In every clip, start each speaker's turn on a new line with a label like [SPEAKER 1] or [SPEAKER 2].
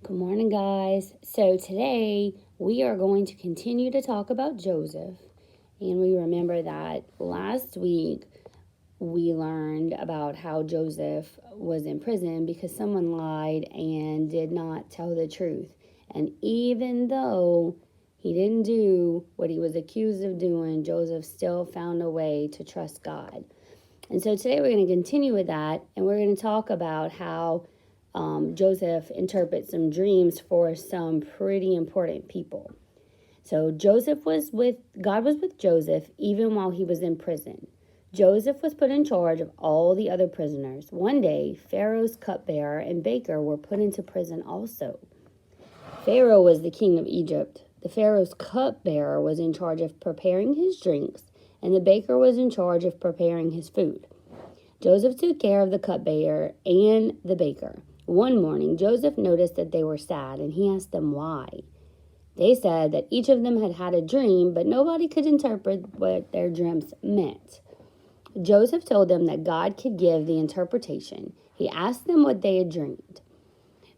[SPEAKER 1] Good morning, guys. So today we are going to continue to talk about Joseph. And we remember that last week we learned about how Joseph was in prison because someone lied and did not tell the truth. And even though he didn't do what he was accused of doing, Joseph still found a way to trust God. And so today we're going to continue with that, and we're going to talk about how Joseph interprets some dreams for some pretty important people. So God was with Joseph even while he was in prison. Joseph was put in charge of all the other prisoners. One day, Pharaoh's cupbearer and baker were put into prison also. Pharaoh was the king of Egypt. The Pharaoh's cupbearer was in charge of preparing his drinks, and the baker was in charge of preparing his food. Joseph took care of the cupbearer and the baker. One morning, Joseph noticed that they were sad, and he asked them why. They said that each of them had had a dream, but nobody could interpret what their dreams meant. Joseph told them that God could give the interpretation. He asked them what they had dreamed.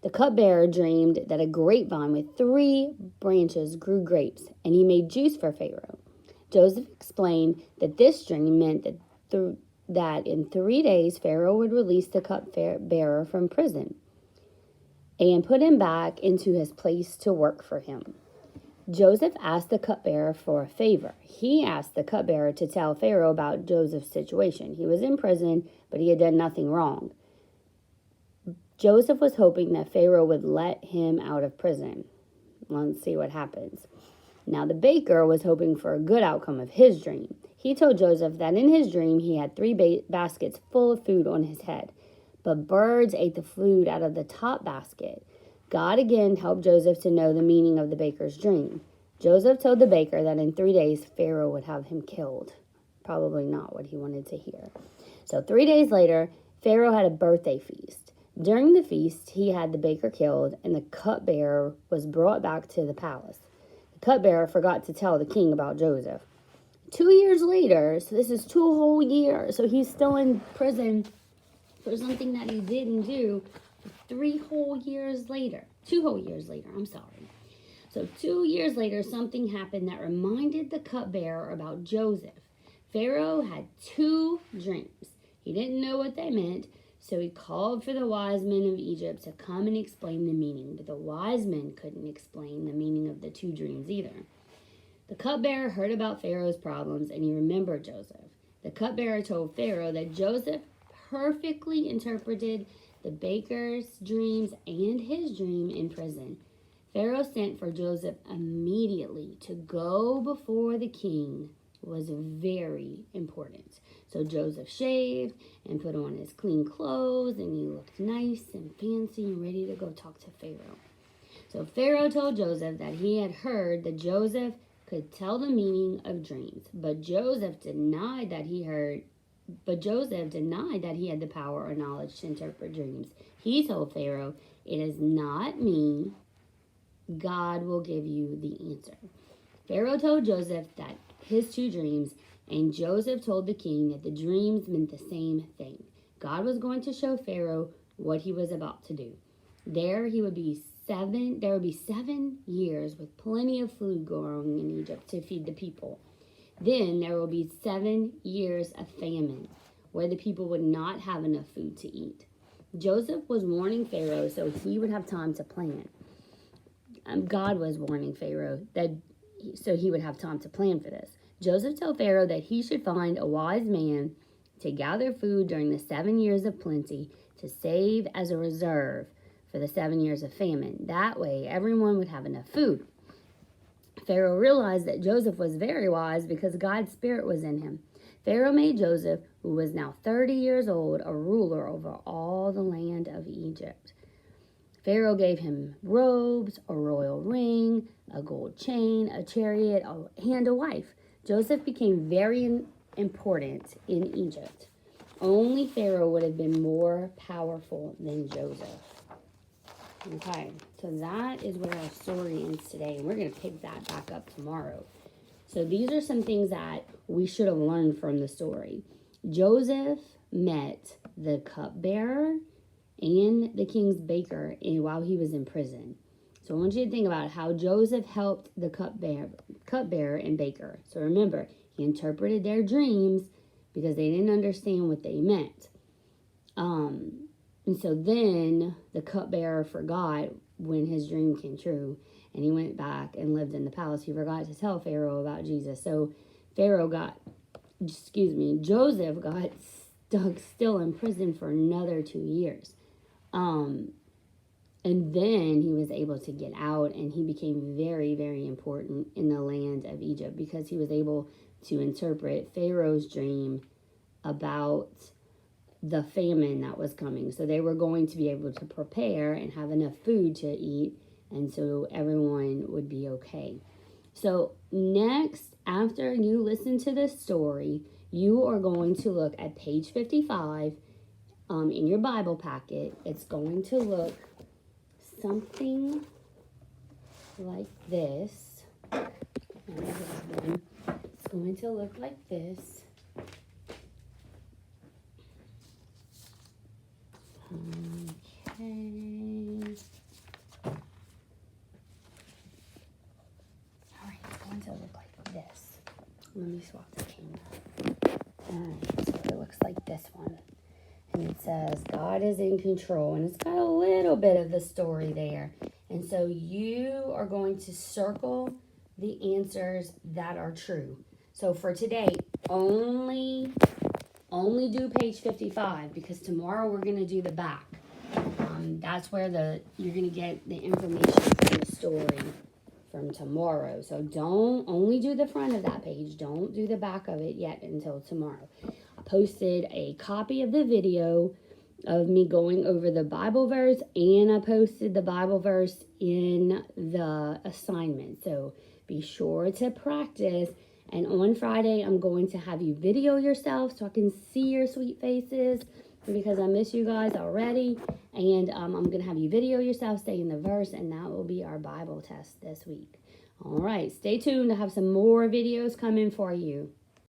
[SPEAKER 1] The cupbearer dreamed that a grapevine with 3 branches grew grapes, and he made juice for Pharaoh. Joseph explained that this dream meant that in 3 days Pharaoh would release the cupbearer from prison and put him back into his place to work for him. Joseph asked the cupbearer for a favor. He asked the cupbearer to tell Pharaoh about Joseph's situation. He was in prison, but he had done nothing wrong. Joseph was hoping that Pharaoh would let him out of prison. Let's see what happens. Now the baker was hoping for a good outcome of his dream. He told Joseph that in his dream he had 3 baskets full of food on his head, but birds ate the food out of the top basket. God again helped Joseph to know the meaning of the baker's dream. Joseph told the baker that in 3 days Pharaoh would have him killed. Probably not what he wanted to hear. So 3 days later, Pharaoh had a birthday feast. During the feast, he had the baker killed, and the cupbearer was brought back to the palace. The cupbearer forgot to tell the king about Joseph. 2 years later, so this is 2 whole years, so he's still in prison for something that he didn't do. 3 whole years later, 2 whole years later, I'm sorry. So 2 years later, something happened that reminded the cupbearer about Joseph. Pharaoh had 2 dreams. He didn't know what they meant, so he called for the wise men of Egypt to come and explain the meaning, but the wise men couldn't explain the meaning of the 2 dreams either. The cupbearer heard about Pharaoh's problems, and he remembered Joseph. The cupbearer told Pharaoh that Joseph perfectly interpreted the baker's dreams and his dream in prison. Pharaoh sent for Joseph immediately to go before the king. Was very important. So Joseph shaved and put on his clean clothes, and he looked nice and fancy and ready to go talk to Pharaoh. So Pharaoh told Joseph that he had heard that Joseph could tell the meaning of dreams, but Joseph denied that he had the power or knowledge to interpret dreams. He told Pharaoh, "It is not me. God will give you the answer." Pharaoh told Joseph that his 2 dreams, and Joseph told the king that the dreams meant the same thing. God was going to show Pharaoh what he was about to do. There would be 7 years with plenty of food growing in Egypt to feed the people. Then there will be 7 years of famine where the people would not have enough food to eat. Joseph was warning Pharaoh so he would have time to plan. God was warning Pharaoh so he would have time to plan for this. Joseph told Pharaoh that he should find a wise man to gather food during the 7 years of plenty to save as a reserve for the 7 years of famine. That way, everyone would have enough food. Pharaoh realized that Joseph was very wise because God's Spirit was in him. Pharaoh made Joseph, who was now 30 years old, a ruler over all the land of Egypt. Pharaoh gave him robes, a royal ring, a gold chain, a chariot, and a wife. Joseph became very important in Egypt. Only Pharaoh would have been more powerful than Joseph. Okay, so that is where our story ends today, and we're going to pick that back up tomorrow. So these are some things that we should have learned from the story. Joseph met the cupbearer and the king's baker while he was in prison. So I want you to think about how Joseph helped the cupbearer and baker. So remember, he interpreted their dreams because they didn't understand what they meant. And so then the cupbearer forgot when his dream came true, and he went back and lived in the palace. He forgot to tell Pharaoh about Jesus. So Joseph got stuck still in prison for another 2 years. And then he was able to get out, and he became very, very important in the land of Egypt because he was able to interpret Pharaoh's dream about the famine that was coming. So they were going to be able to prepare and have enough food to eat, and so everyone would be okay. So next, after you listen to this story, you are going to look at page 55 in your Bible packet. It's going to look something like this. It's going to look like this. Okay. Alright, it's going to look like this. Let me swap the camera. Alright, so it looks like this one. And it says, God is in control. And it's got a little bit of the story there. And so you are going to circle the answers that are true. So for today, only do page 55 because tomorrow we're going to do the back. That's where you're going to get the information from the story from tomorrow. So don't only do the front of that page. Don't do the back of it yet until tomorrow. I posted a copy of the video of me going over the Bible verse, and I posted the Bible verse in the assignment. So be sure to practice. And on Friday, I'm going to have you video yourself so I can see your sweet faces because I miss you guys already. And I'm going to have you video yourself, stay in the verse, and that will be our Bible test this week. All right, stay tuned. I have some more videos coming for you.